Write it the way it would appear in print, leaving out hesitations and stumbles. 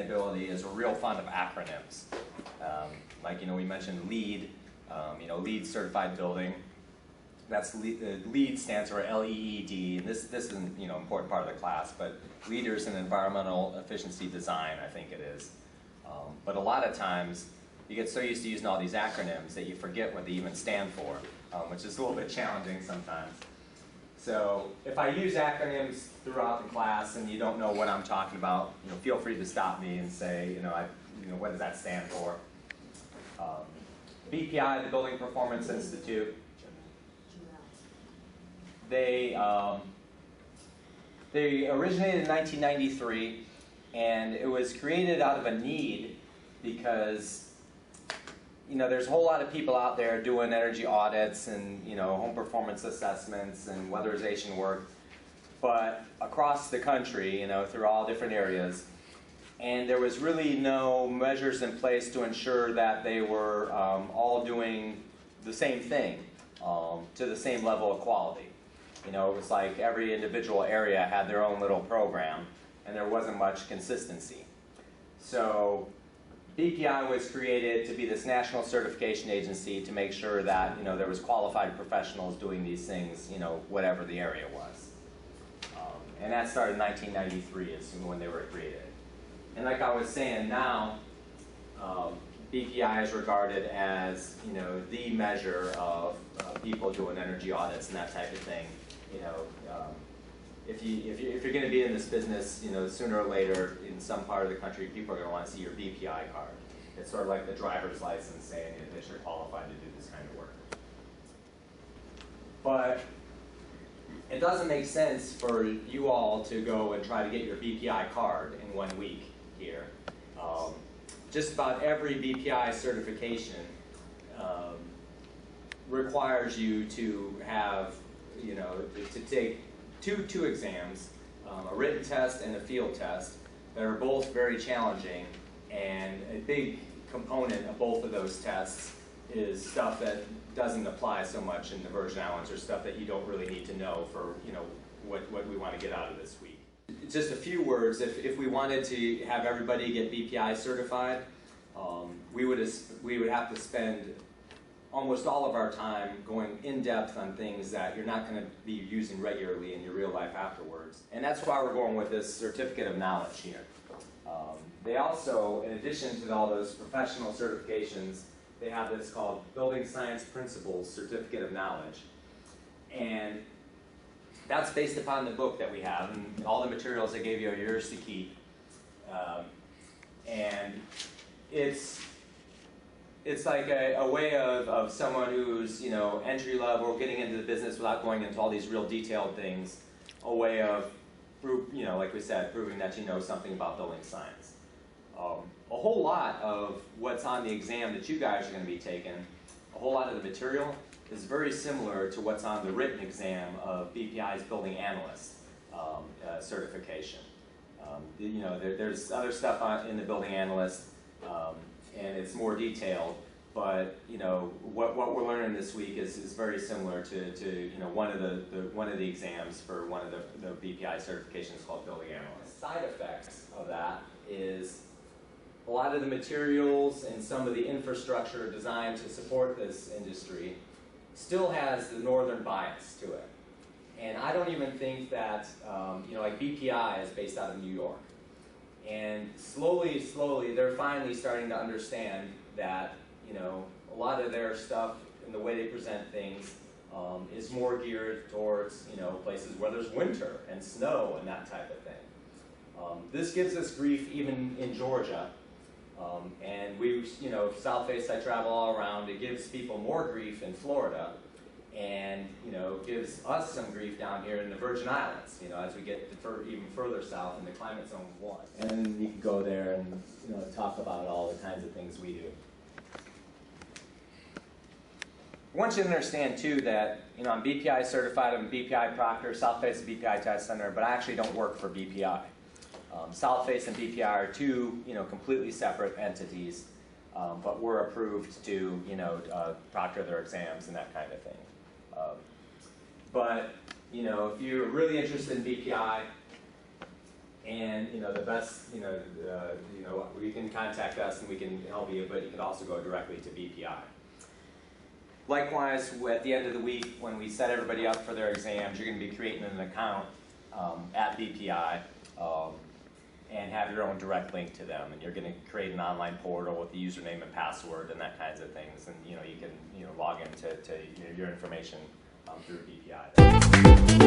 sustainability is we're real fond of acronyms. Like, we mentioned LEED, LEED certified building. That's LEED stands for L-E-E-D, and this is an important part of the class, but leaders in environmental efficiency design, I think it is. But a lot of times you get so used to using all these acronyms that you forget what they even stand for, which is a little bit challenging sometimes. So if I use acronyms throughout the class and you don't know what I'm talking about, feel free to stop me and say, what does that stand for? BPI, the Building Performance Institute, they originated in 1993, and it was created out of a need because there's a whole lot of people out there doing energy audits and home performance assessments and weatherization work, but across the country, through all different areas, and there was really no measures in place to ensure that they were all doing the same thing to the same level of quality. It was like every individual area had their own little program, and there wasn't much consistency. So BPI was created to be this national certification agency to make sure that there was qualified professionals doing these things, whatever the area was. And that started in 1993 is when they were created. And like I was saying, now BPI is regarded as the measure of people doing energy audits and that type of thing. If you're going to be in this business, sooner or later in some part of the country, people are going to want to see your BPI card. It's sort of like the driver's license saying that you're qualified to do this kind of work. But it doesn't make sense for you all to go and try to get your BPI card in 1 week here. Just about every BPI certification requires you to have, to take two exams, a written test and a field test, that are both very challenging, and a big component of both of those tests is stuff that doesn't apply so much in the Virgin Islands, or stuff that you don't really need to know for what we want to get out of this week. Just a few words. If we wanted to have everybody get BPI certified, we would have to spend almost all of our time going in depth on things that you're not going to be using regularly in your real life afterwards. And that's why we're going with this certificate of knowledge here. They also, in addition to all those professional certifications, they have this called Building Science Principles Certificate of Knowledge. And that's based upon the book that we have, and all the materials I gave you are yours to keep. And it's like a way of someone who's entry level, getting into the business without going into all these real detailed things, a way of like we said, proving that you know something about building science. A whole lot of what's on the exam that you guys are going to be taking, a whole lot of the material is very similar to what's on the written exam of BPI's building analyst certification. There's other stuff in the building analyst, and it's more detailed, but what we're learning this week is very similar to one of the exams for one of the BPI certifications called building analyst. Side effects of that is a lot of the materials and some of the infrastructure designed to support this industry still has the northern bias to it. And I don't even think that, like BPI is based out of New York. And slowly, they're finally starting to understand that, a lot of their stuff and the way they present things is more geared towards, places where there's winter and snow and that type of thing. This gives us grief even in Georgia. And we, Southface, I travel all around. It gives people more grief in Florida, and gives us some grief down here in the Virgin Islands. As we get even further south in the climate zone 1. And then you can go there and talk about all the kinds of things we do. I want you to understand too that I'm BPI certified. I'm BPI proctor. Southface is a BPI test center, but I actually don't work for BPI. Southface and BPI are two, completely separate entities, but we're approved to, proctor their exams and that kind of thing. But, if you're really interested in BPI And the best, you can contact us and we can help you, but you can also go directly to BPI. Likewise, at the end of the week, when we set everybody up for their exams, you're going to be creating an account at BPI and have your own direct link to them. And you're going to create an online portal with the username and password and that kinds of things. And you can log into your information through BPI.